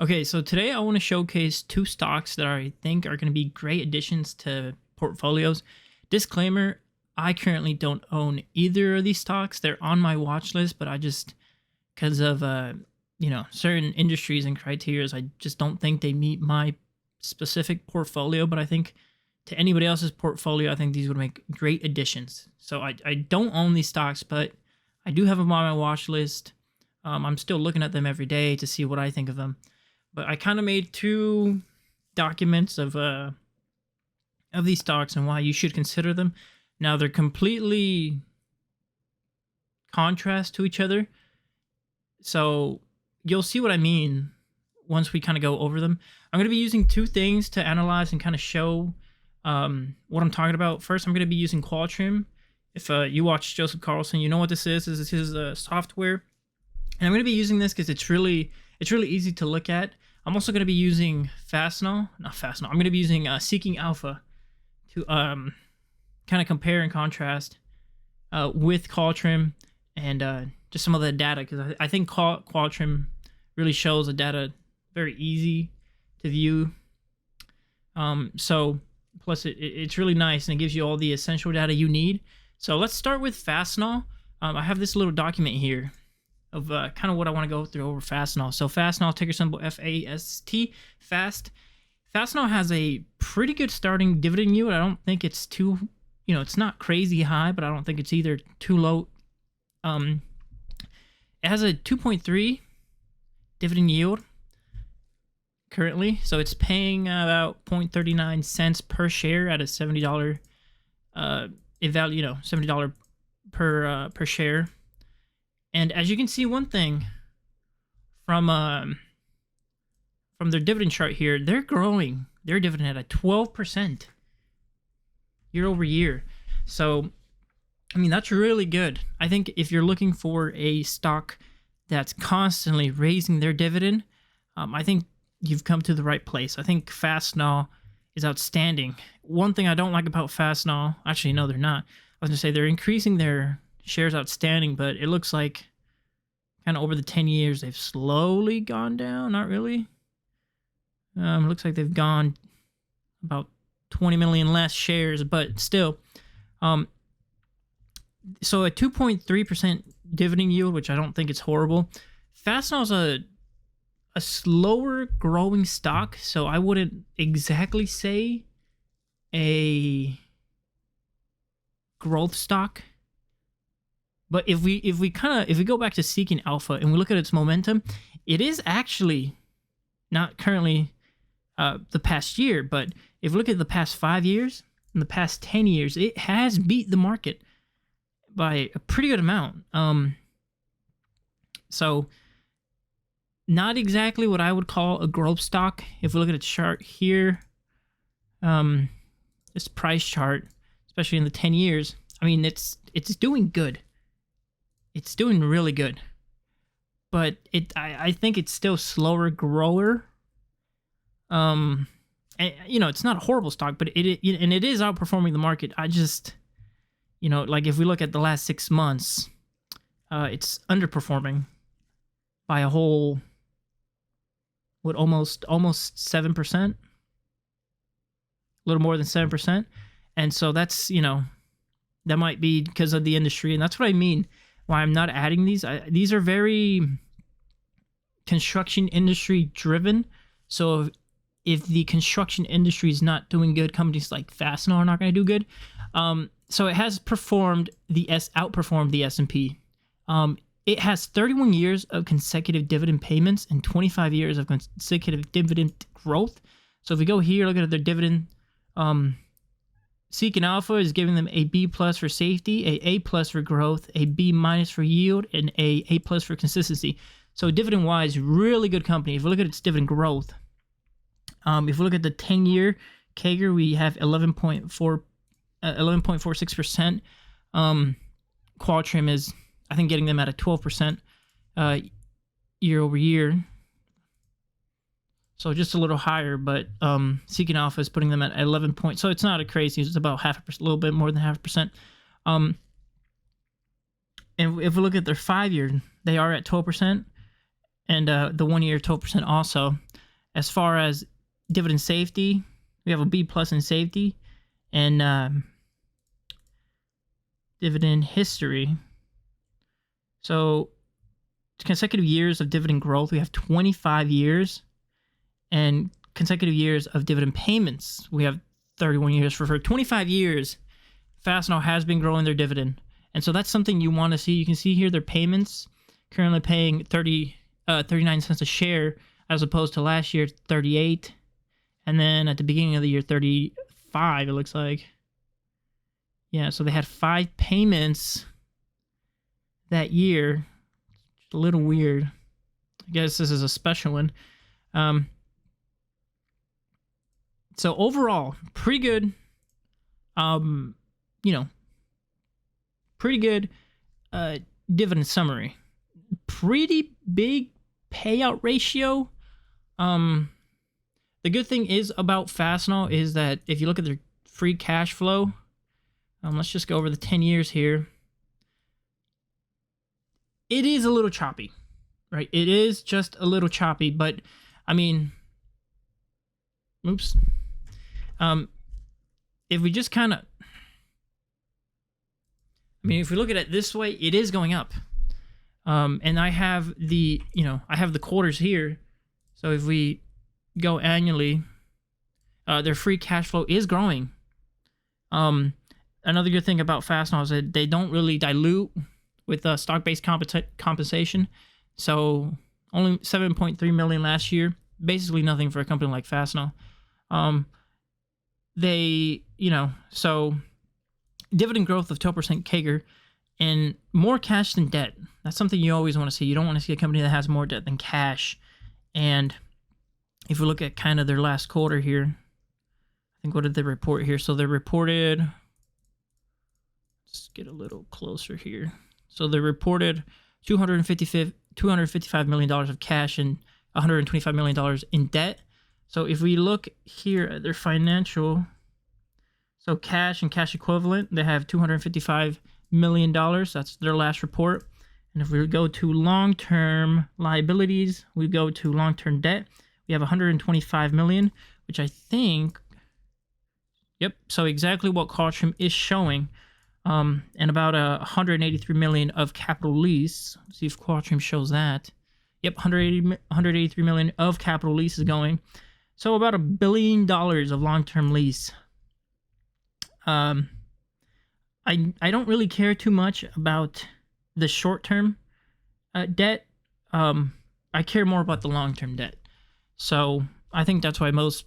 Okay, so today I want to showcase two stocks that I think are going to be great additions to portfolios. Disclaimer, I currently don't own either of these stocks. They're on my watch list, but I just, because of certain industries and criterias, I just don't think they meet my specific portfolio. But I think to anybody else's portfolio, I think these would make great additions. So I don't own these stocks, but I do have them on my watch list. I'm still looking at them every day to see what I think of them. But I kind of made two documents of these stocks and why you should consider them. Now they're completely contrast to each other, so you'll see what I mean once we kind of go over them. I'm going to be using two things to analyze and kind of show what I'm talking about. First, I'm going to be using Qualtrim. If you watch Joseph Carlson, you know what this is. This is his software, and I'm going to be using this because it's really easy to look at. I'm also going to be using I'm going to be using Seeking Alpha to kind of compare and contrast with Qualtrim and just some of the data, because I think Qualtrim really shows the data very easy to view. So plus it's really nice and it gives you all the essential data you need. So let's start with Fastenal. I have this little document here of kind of what I want to go through over Fastenal. So Fastenal, ticker symbol FAST, FAST. Fastenal has a pretty good starting dividend yield. I don't think it's too, it's not crazy high, but I don't think it's either too low. It has a 2.3 dividend yield currently. So it's paying about 0.39 cents per share at a $70 value, $70 per share. And as you can see, one thing from their dividend chart here, they're growing their dividend at a 12% year over year. So, I mean, that's really good. I think if you're looking for a stock that's constantly raising their dividend, I think you've come to the right place. I think Fastenal is outstanding. One thing I don't like about Fastenal, actually, no, they're not. I was going to say they're increasing their shares outstanding, but it looks like kind of over the 10 years they've slowly gone down. Not really. Looks like they've gone about 20 million less shares, but still. So a 2.3% dividend yield, which I don't think is horrible. Fastenal's a slower growing stock, so I wouldn't exactly say a growth stock. But if we go back to Seeking Alpha and we look at its momentum, it is actually not currently the past year, but if we look at the past 5 years and the past 10 years, it has beat the market by a pretty good amount. So not exactly what I would call a growth stock. If we look at its chart here, this price chart, especially in the 10 years, I mean, it's doing good. It's doing really good, but I think it's still slower grower. And, it's not a horrible stock, but it is outperforming the market. I just, like if we look at the last 6 months, it's underperforming by a whole, almost 7%, a little more than 7%. And so that's, that might be because of the industry. And that's what I mean why I'm not adding these. These are very construction industry driven. So if the construction industry is not doing good, companies like Fastenal are not going to do good. So it has outperformed the S&P. It has 31 years of consecutive dividend payments and 25 years of consecutive dividend growth. So if we go here, look at their dividend. Seeking Alpha is giving them a B+ for safety, a A+ for growth, a B- for yield, and a A+ for consistency. So dividend-wise, really good company. If we look at its dividend growth, if we look at the 10-year CAGR, we have 11.46%. Qualtrim is, I think, getting them at a 12% year over year. So just a little higher, but Seeking Alpha is putting them at 11 points. So it's not a crazy, it's about a little bit more than 0.5%. And if we look at their 5 year, they are at 12%, and the 1 year 12% also. As far as dividend safety, we have a B plus in safety, and dividend history. So consecutive years of dividend growth, we have 25 years, and consecutive years of dividend payments, we have 31 years. For 25 years, Fastenal has been growing their dividend, and so that's something you want to see. You can see here their payments, currently paying 39 cents a share, as opposed to last year 38, and then at the beginning of the year 35, it looks like. Yeah, so they had 5 payments that year. It's a little weird. I guess this is a special one. So overall, pretty good. Pretty good dividend summary. Pretty big payout ratio. The good thing is about Fastenal is that if you look at their free cash flow, let's just go over the 10 years here. It is a little choppy, right? It is just a little choppy, but I mean, oops. If we just kind of, if we look at it this way, it is going up. And I have the quarters here. So if we go annually, their free cash flow is growing. Another good thing about Fastenal is that they don't really dilute with stock-based compensation. So only $7.3 million last year, basically nothing for a company like Fastenal. So dividend growth of 12% CAGR and more cash than debt. That's something you always want to see. You don't want to see a company that has more debt than cash. And if we look at kind of their last quarter here, I think, what did they report here? So they reported, let's get a little closer here. So they reported $255 million of cash and $125 million in debt. So if we look here at their financial, so cash and cash equivalent, they have $255 million. That's their last report. And if we go to long-term liabilities, we go to long-term debt, we have $125 million, which I think, yep, so exactly what Qualtrim is showing. And about $183 million of capital lease. Let's see if Qualtrim shows that. Yep, $183 million of capital lease is going. So about $1 billion of long-term lease. I don't really care too much about the short-term debt. I care more about the long-term debt. So I think that's why most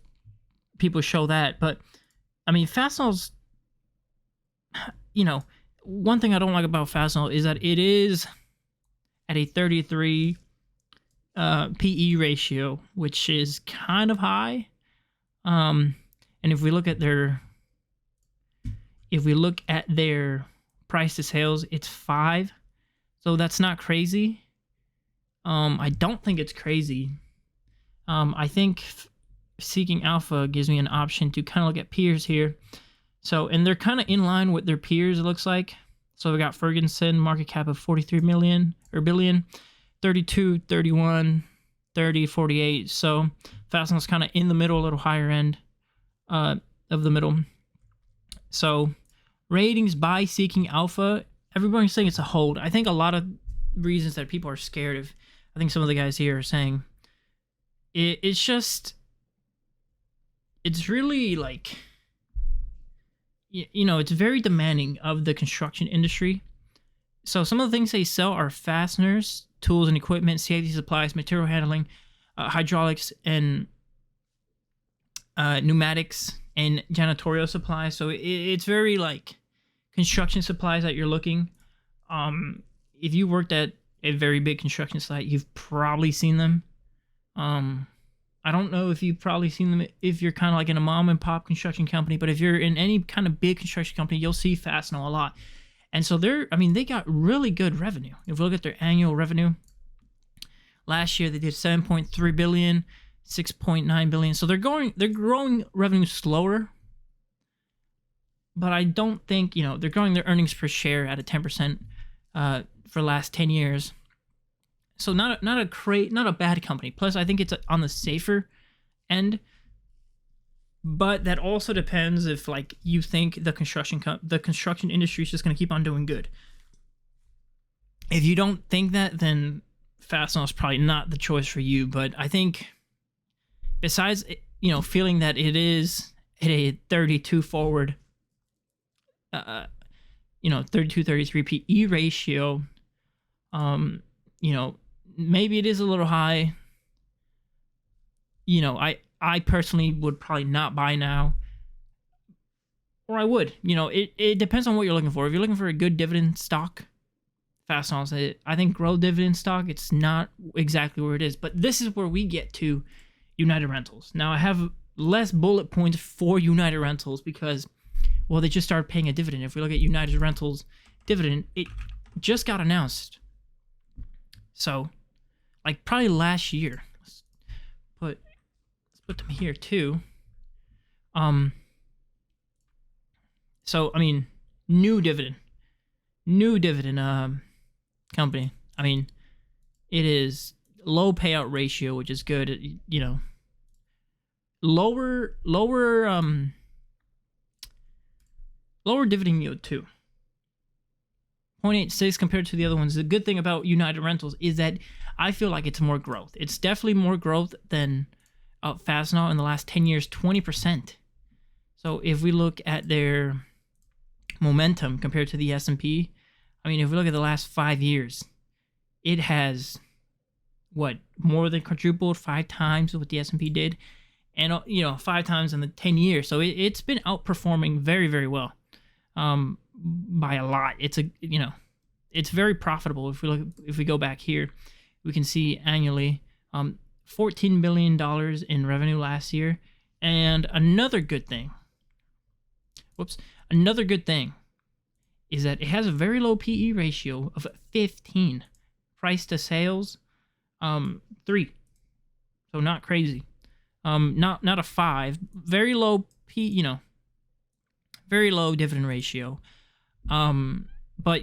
people show that. But I mean, Fastenal's, one thing I don't like about Fastenal is that it is at a 33 PE ratio, which is kind of high. And if we look at their price to sales, it's 5. So that's not crazy. I don't think it's crazy. I think Seeking Alpha gives me an option to kind of look at peers here. So, and they're kind of in line with their peers, it looks like. So we got Ferguson, market cap of 43 billion, 32, 31, 30, 48. So Fastenal's kind of in the middle, a little higher end of the middle. So ratings by Seeking Alpha, everybody's saying it's a hold. I think a lot of reasons that people are scared of, I think some of the guys here are saying, it's really like, it's very demanding of the construction industry. So some of the things they sell are fasteners, tools and equipment, safety supplies, material handling, hydraulics, and pneumatics, and janitorial supplies. So it's very like construction supplies that you're looking. If you worked at a very big construction site, you've probably seen them. I don't know if you've probably seen them if you're kind of like in a mom and pop construction company, but if you're in any kind of big construction company, you'll see Fastenal a lot. And so they got really good revenue. If we look at their annual revenue, last year they did 7.3 billion, 6.9 billion. So they're growing revenue slower, but I don't think, they're growing their earnings per share at a 10% for the last 10 years. So not a bad company. Plus, I think it's on the safer end. But that also depends if like you think the construction industry is just going to keep on doing good. If you don't think that, then Fastenal is probably not the choice for you. But I think besides, feeling that it is at a 32 forward, 32, 33 PE ratio, maybe it is a little high. I personally would probably not buy now. Or I would. It depends on what you're looking for. If you're looking for a good dividend stock, Fastenal, I think grow dividend stock, it's not exactly where it is. But this is where we get to United Rentals. Now, I have less bullet points for United Rentals because, well, they just started paying a dividend. If we look at United Rentals dividend, it just got announced. So, like probably last year. Let's put them here too. So I mean, new dividend company. I mean, it is low payout ratio, which is good. Lower dividend yield too. 0.86 compared to the other ones. The good thing about United Rentals is that I feel like it's more growth. It's definitely more growth than Fastenal in the last 10 years, 20%. So if we look at their momentum compared to the S&P, I mean, if we look at the last 5 years, it has, more than quadrupled, 5 times what the S&P did, and 5 times in the 10 years. So it's been outperforming very, very well, by a lot. It's very profitable. If we go back here, we can see annually, $14 billion in revenue last year. And another good thing is that it has a very low PE ratio of 15. Price to sales, 3. So not crazy. Not a 5. Very low very low dividend ratio. But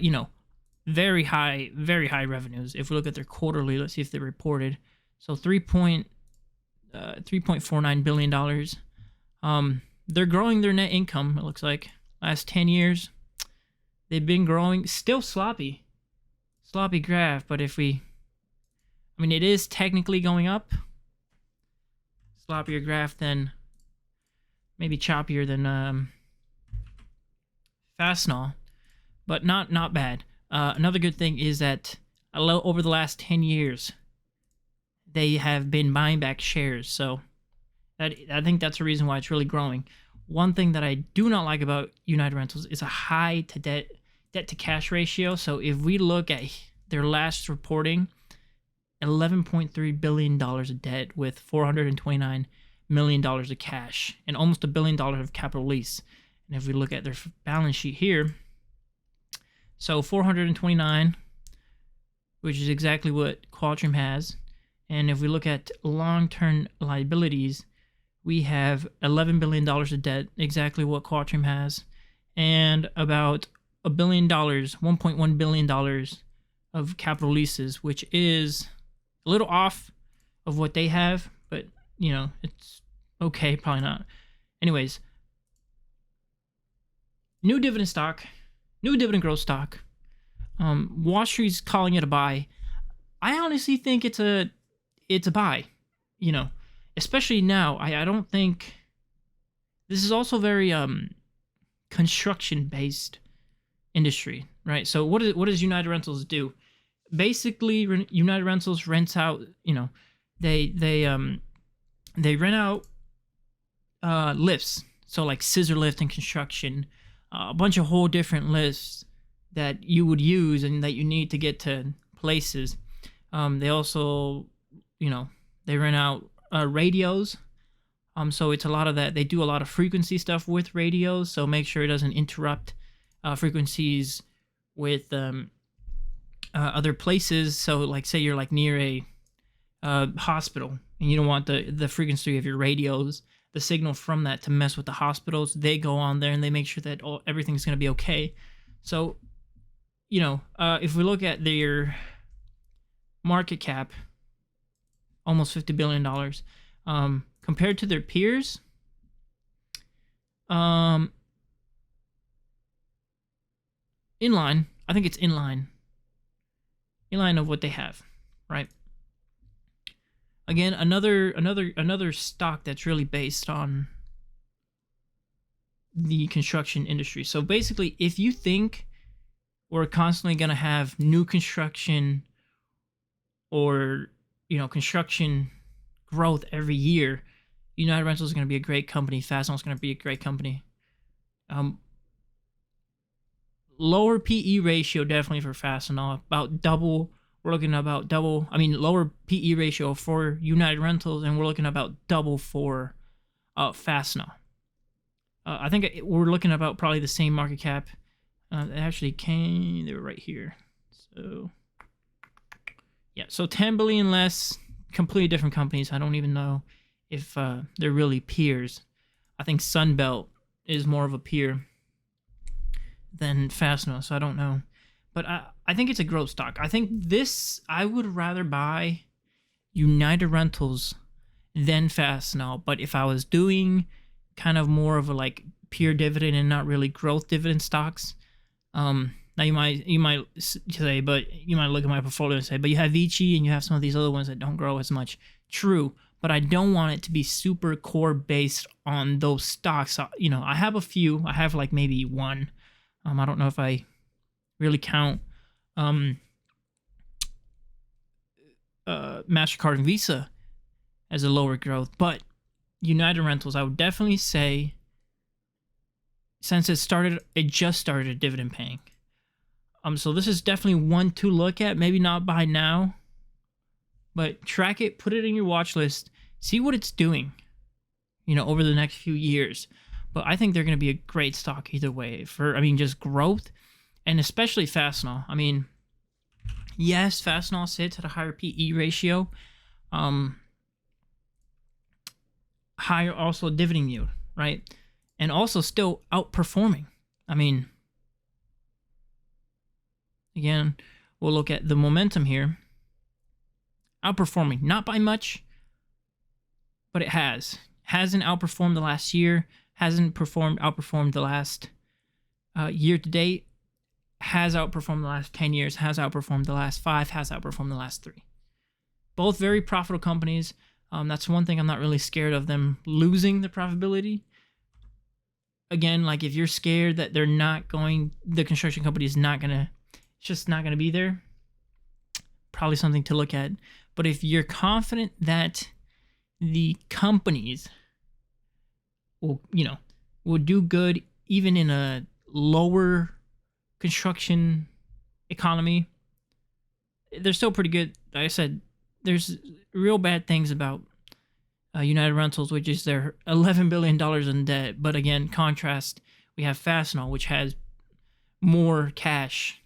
very high revenues. If we look at their quarterly, let's see if they reported. So $3.49 billion. They're growing their net income, it looks like. Last 10 years, they've been growing. Still sloppy graph, but it is technically going up. Sloppier graph than, maybe choppier than Fastenal, but not bad. Another good thing is that over the last 10 years, they have been buying back shares. So I think that's the reason why it's really growing. One thing that I do not like about United Rentals is a high debt to cash ratio. So if we look at their last reporting, $11.3 billion of debt with $429 million of cash and almost $1 billion of capital lease. And if we look at their balance sheet here, so 429, which is exactly what Qualtrim has. And if we look at long-term liabilities, we have $11 billion of debt, exactly what Qualtrim has, and about $1 billion, $1.1 billion of capital leases, which is a little off of what they have, but it's okay, probably not. Anyways, new dividend growth stock. Wall Street's calling it a buy. I honestly think it's a buy. Especially now. I don't think this is also very construction based industry, right? So what does United Rentals do? Basically, United Rentals rents out. They rent out lifts. So like scissor lift and construction, a bunch of whole different lifts that you would use and that you need to get to places. They also, they rent out radios. So it's a lot of that. They do a lot of frequency stuff with radios. So make sure it doesn't interrupt frequencies with other places. So like say you're like near a hospital and you don't want the frequency of your radios, the signal from that to mess with the hospitals. They go on there and they make sure that everything's going to be okay. So, if we look at their market cap, almost $50 billion, Compared to their peers, in line. I think it's in line of what they have, right? Again, another stock that's really based on the construction industry. So basically, if you think we're constantly going to have new construction or, construction growth every year, United Rentals is going to be a great company. Fastenal is going to be a great company. Lower PE ratio definitely for Fastenal, about double. We're looking at about double. Lower PE ratio for United Rentals, and we're looking at about double for Fastenal. I think we're looking at about probably the same market cap. They were right here. So, yeah, so 10 billion less, completely different companies. I don't even know if they're really peers. I think Sunbelt is more of a peer than Fastenal, so I don't know. But I think it's a growth stock. I think I would rather buy United Rentals than Fastenal. But if I was doing kind of more of a like pure dividend and not really growth dividend stocks, now you might say, but you might look at my portfolio and say, but you have Vici and you have some of these other ones that don't grow as much. True, but I don't want it to be super core based on those stocks. I have a few. I have like maybe one. I don't know if I really count MasterCard and Visa as a lower growth, but United Rentals, I would definitely say, since it just started dividend paying. So this is definitely one to look at. Maybe not buy now, but track it, put it in your watch list, see what it's doing, over the next few years. But I think they're going to be a great stock either way for, just growth, and especially Fastenal. Yes, Fastenal sits at a higher PE ratio, higher also dividend yield, right? And also still outperforming. Again, we'll look at the momentum here. Outperforming, not by much, but it hasn't outperformed the last year, hasn't outperformed the last year to date, has outperformed the last 10 years, has outperformed the last 5, has outperformed the last 3. Both very profitable companies. That's one thing I'm not really scared of them losing the profitability. Again, like if you're scared that the construction company is just not gonna be there, probably something to look at. But if you're confident that the companies will do good even in a lower construction economy, they're still pretty good. Like I said, there's real bad things about United Rentals, which is they're $11 billion in debt. But again, contrast, we have Fastenal, which has more cash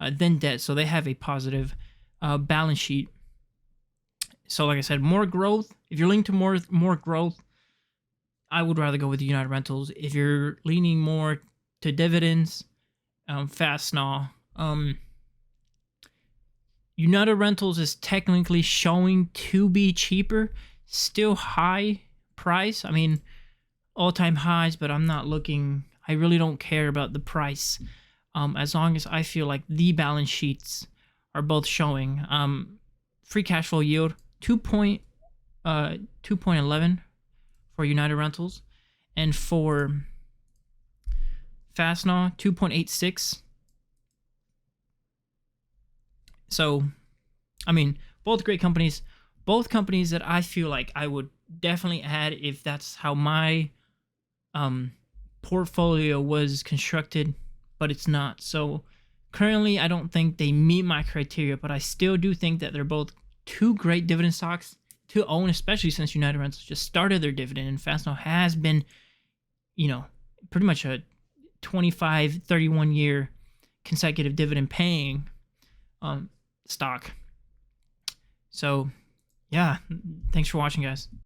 than debt, so they have a positive balance sheet. So like I said, more growth. If you're leaning to more growth, I would rather go with United Rentals. If you're leaning more to dividends, Fastenal. United Rentals is technically showing to be cheaper, still high price. All-time highs, but I'm not looking. I really don't care about the price, as long as I feel like the balance sheets are both showing. Free cash flow yield 2.11 for United Rentals, and for Fastenal 2.86. So, both great companies, both companies that I feel like I would definitely add if that's how my portfolio was constructed, but it's not. So currently, I don't think they meet my criteria, but I still do think that they're both two great dividend stocks to own, especially since United Rentals just started their dividend, and Fastenal has been, pretty much a 25, 31 year consecutive dividend paying stock. So yeah, thanks for watching, guys.